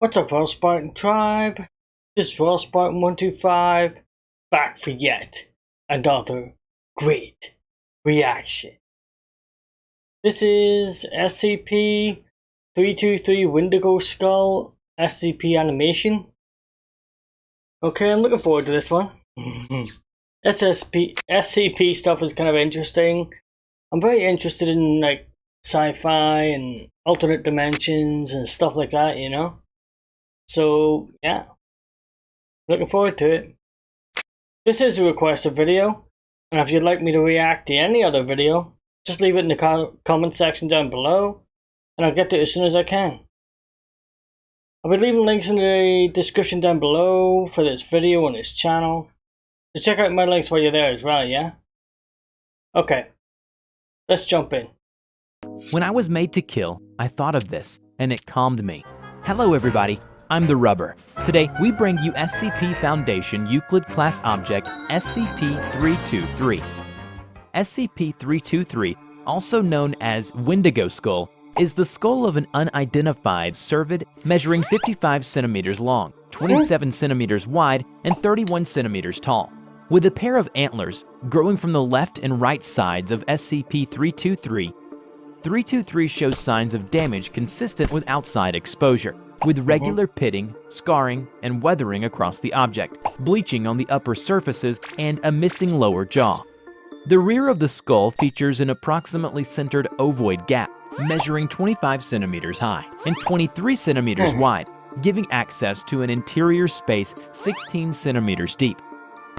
What's up, World Spartan Tribe? This is World Spartan 125, back for yet another great reaction. This is SCP-323 Wendigo Skull SCP animation. Okay, I'm looking forward to this one. SCP stuff is kind of interesting. I'm very interested in like sci-fi and alternate dimensions and stuff like that, you know? So, yeah. Looking forward to it. This is a requested video, and if you'd like me to react to any other video, just leave it in the comment section down below, and I'll get to it as soon as I can. I'll be leaving links in the description down below for this video and this channel, so check out my links while you're there as well, yeah? Okay, let's jump in. When I was made to kill, I thought of this, and it calmed me. Hello everybody, I'm TheRubber. Today, we bring you SCP Foundation Euclid Class Object SCP-323. SCP-323, also known as Wendigo Skull, is the skull of an unidentified cervid measuring 55 centimeters long, 27 centimeters wide, and 31 centimeters tall. With a pair of antlers growing from the left and right sides of SCP-323, 323 shows signs of damage consistent with outside exposure, with regular pitting, scarring, and weathering across the object, bleaching on the upper surfaces, and a missing lower jaw. The rear of the skull features an approximately centered ovoid gap, measuring 25 centimeters high and 23 centimeters wide, giving access to an interior space 16 centimeters deep.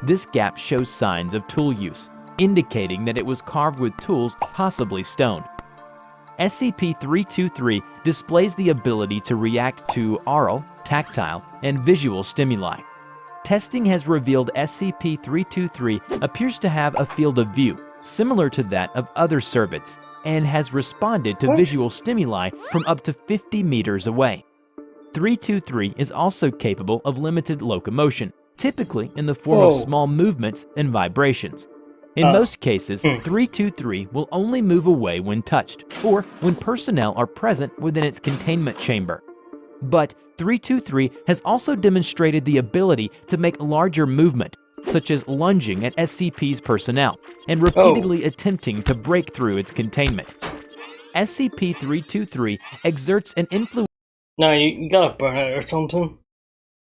This gap shows signs of tool use, indicating that it was carved with tools, possibly stone. SCP-323 displays the ability to react to aural, tactile, and visual stimuli. Testing has revealed SCP-323 appears to have a field of view similar to that of other cervids and has responded to visual stimuli from up to 50 meters away. 323 is also capable of limited locomotion, typically in the form of small movements and vibrations. In most cases, 323 will only move away when touched, or when personnel are present within its containment chamber. But 323 has also demonstrated the ability to make larger movement, such as lunging at SCP's personnel, and repeatedly attempting to break through its containment. SCP-323 exerts an influence. No, you gotta burn it or something.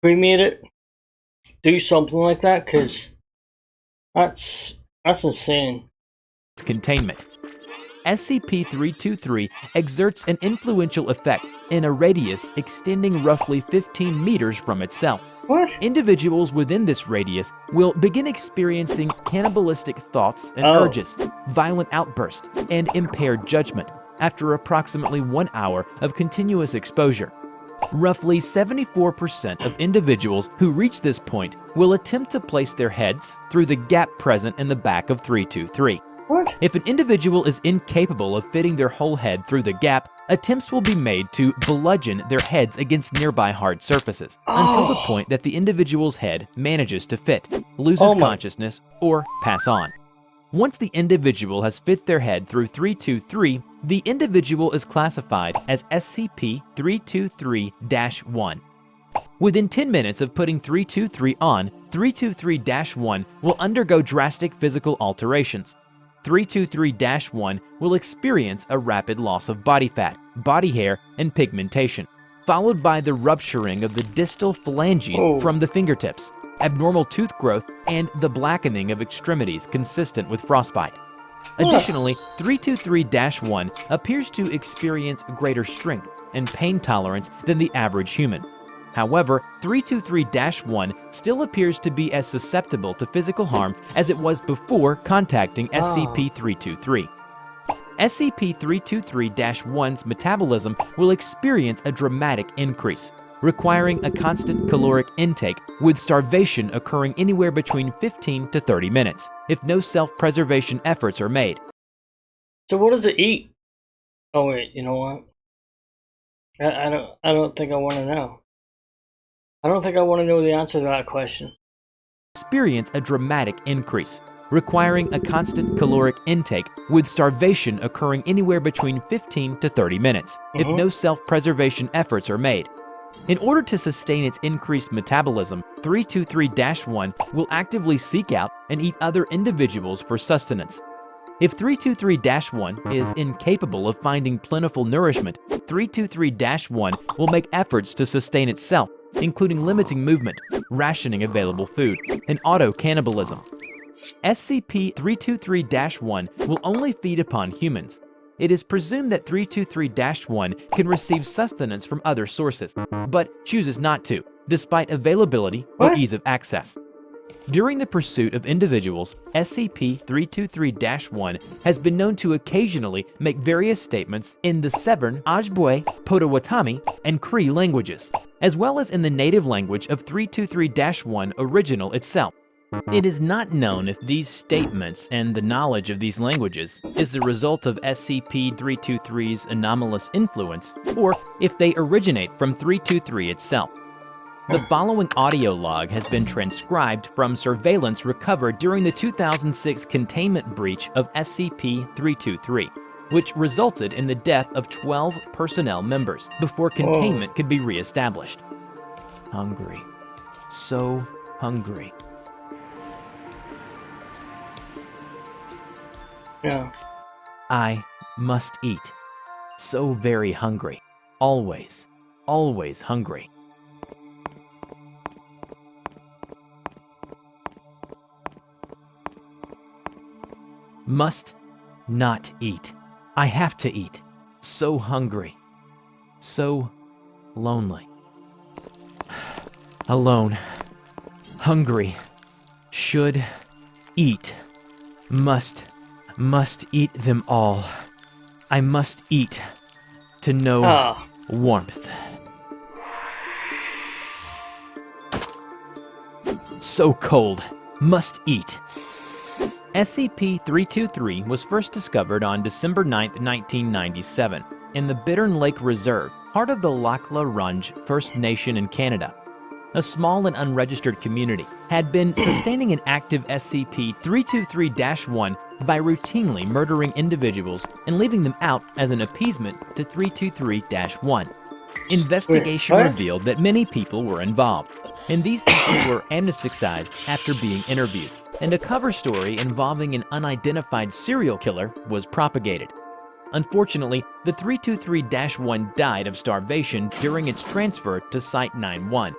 Cremate it. Do something like that, because that's insane. Containment. SCP-323 exerts an influential effect in a radius extending roughly 15 meters from itself. What? Individuals within this radius will begin experiencing cannibalistic thoughts and urges, violent outbursts, and impaired judgment after approximately 1 hour of continuous exposure. Roughly 74% of individuals who reach this point will attempt to place their heads through the gap present in the back of 323. What? If an individual is incapable of fitting their whole head through the gap, attempts will be made to bludgeon their heads against nearby hard surfaces until the point that the individual's head manages to fit, loses consciousness, or pass on. Once the individual has fit their head through 323, the individual is classified as SCP-323-1. Within 10 minutes of putting 323 on, 323-1 will undergo drastic physical alterations. 323-1 will experience a rapid loss of body fat, body hair, and pigmentation, followed by the rupturing of the distal phalanges from the fingertips, abnormal tooth growth, and the blackening of extremities consistent with frostbite. Additionally, 323-1 appears to experience greater strength and pain tolerance than the average human. However, 323-1 still appears to be as susceptible to physical harm as it was before contacting SCP-323. SCP-323-1's metabolism will experience a dramatic increase, requiring a constant caloric intake, with starvation occurring anywhere between 15 to 30 minutes, if no self-preservation efforts are made. So what does it eat? Oh wait, you know what? I don't think I want to know. I don't think I want to know the answer to that question. Experience a dramatic increase, requiring a constant caloric intake, with starvation occurring anywhere between 15 to 30 minutes, if no self-preservation efforts are made. In order to sustain its increased metabolism, 323-1 will actively seek out and eat other individuals for sustenance. If 323-1 is incapable of finding plentiful nourishment, 323-1 will make efforts to sustain itself, including limiting movement, rationing available food, and auto-cannibalism. SCP-323-1 will only feed upon humans. It is presumed that 323-1 can receive sustenance from other sources, but chooses not to, despite availability or ease of access. During the pursuit of individuals, SCP-323-1 has been known to occasionally make various statements in the Severn, Ojibwe, Potawatomi, and Cree languages, as well as in the native language of 323-1 original itself. It is not known if these statements and the knowledge of these languages is the result of SCP-323's anomalous influence, or if they originate from 323 itself. The following audio log has been transcribed from surveillance recovered during the 2006 containment breach of SCP-323, which resulted in the death of 12 personnel members before containment could be re-established. Hungry. So hungry. Yeah. I must eat. So very hungry. Always, always hungry. Must not eat. I have to eat. So hungry. So lonely. Alone. Hungry. Should eat. Must eat them all. I must eat to know warmth. So cold. Must eat. SCP-323 was first discovered on December 9, 1997, in the Bittern Lake Reserve, part of the Lakla Runge First Nation in Canada. A small and unregistered community had been sustaining an active SCP-323-1 by routinely murdering individuals and leaving them out as an appeasement to 323-1. Investigation revealed that many people were involved, and these people were amnesticized after being interviewed, and a cover story involving an unidentified serial killer was propagated. Unfortunately, the 323-1 died of starvation during its transfer to Site-91.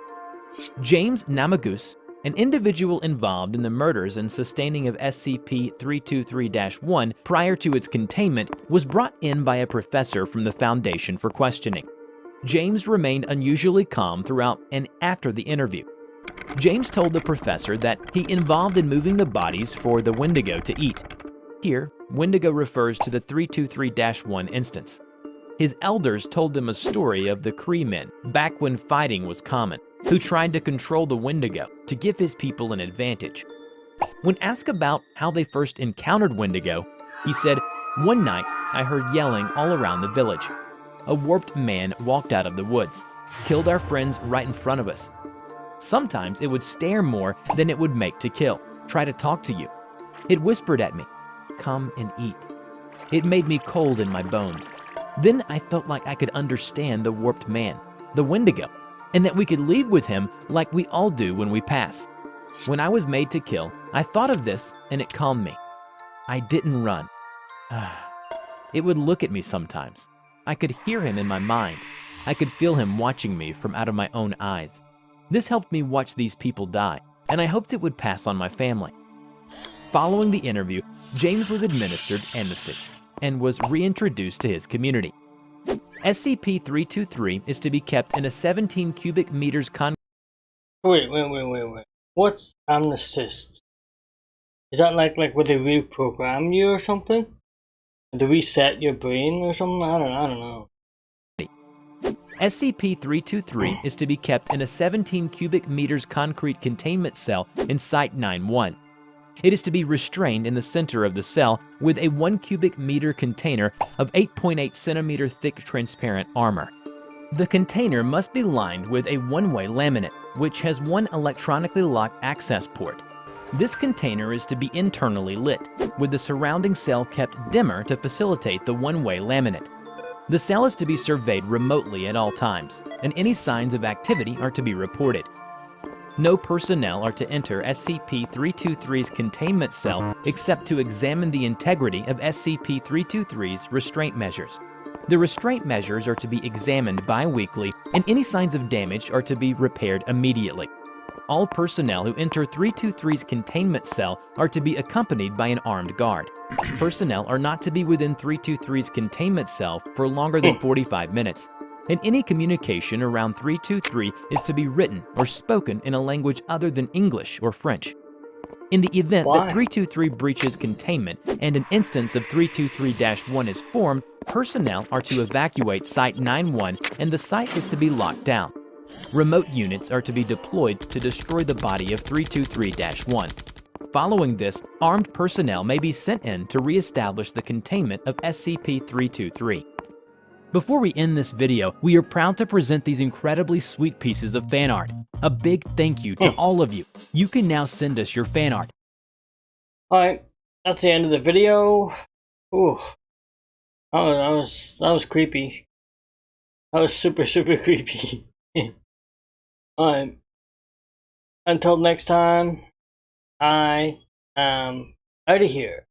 James Namagus, an individual involved in the murders and sustaining of SCP-323-1 prior to its containment, was brought in by a professor from the Foundation for questioning. James remained unusually calm throughout and after the interview. James told the professor that he involved in moving the bodies for the Wendigo to eat. Here, Wendigo refers to the 323-1 instance. His elders told them a story of the Cree men, back when fighting was common, who tried to control the Wendigo to give his people an advantage. When asked about how they first encountered Wendigo, he said, "One night, I heard yelling all around the village. A warped man walked out of the woods, killed our friends right in front of us. Sometimes it would stare more than it would make to kill, try to talk to you. It whispered at me, 'Come and eat.' It made me cold in my bones. Then I felt like I could understand the warped man, the Wendigo, and that we could leave with him like we all do when we pass. When I was made to kill, I thought of this and it calmed me. I didn't run. It would look at me sometimes. I could hear him in my mind. I could feel him watching me from out of my own eyes. This helped me watch these people die, and I hoped it would pass on my family." Following the interview, James was administered amnestics and was reintroduced to his community. SCP-323 is to be kept in a 17 cubic meters Wait. What's amnestist? Is that like where they reprogram you or something? They reset your brain or something? I don't know. SCP-323 is to be kept in a 17 cubic meters concrete containment cell in Site-91. It is to be restrained in the center of the cell with a 1 cubic meter container of 8.8 centimeter thick transparent armor. The container must be lined with a one-way laminate, which has one electronically locked access port. This container is to be internally lit, with the surrounding cell kept dimmer to facilitate the one-way laminate. The cell is to be surveyed remotely at all times, and any signs of activity are to be reported. No personnel are to enter SCP-323's containment cell except to examine the integrity of SCP-323's restraint measures. The restraint measures are to be examined bi-weekly, and any signs of damage are to be repaired immediately. All personnel who enter 323's containment cell are to be accompanied by an armed guard. Personnel are not to be within 323's containment cell for longer than 45 minutes. And any communication around 323 is to be written or spoken in a language other than English or French. In the event that 323 breaches containment and an instance of 323-1 is formed, personnel are to evacuate Site-91 and the site is to be locked down. Remote units are to be deployed to destroy the body of 323-1. Following this, armed personnel may be sent in to re-establish the containment of SCP-323. Before we end this video, we are proud to present these incredibly sweet pieces of fan art. A big thank you to all of you. You can now send us your fan art. Alright, that's the end of the video. Ooh. Oh, that was creepy. That was super creepy. Alright. Until next time, I am out of here.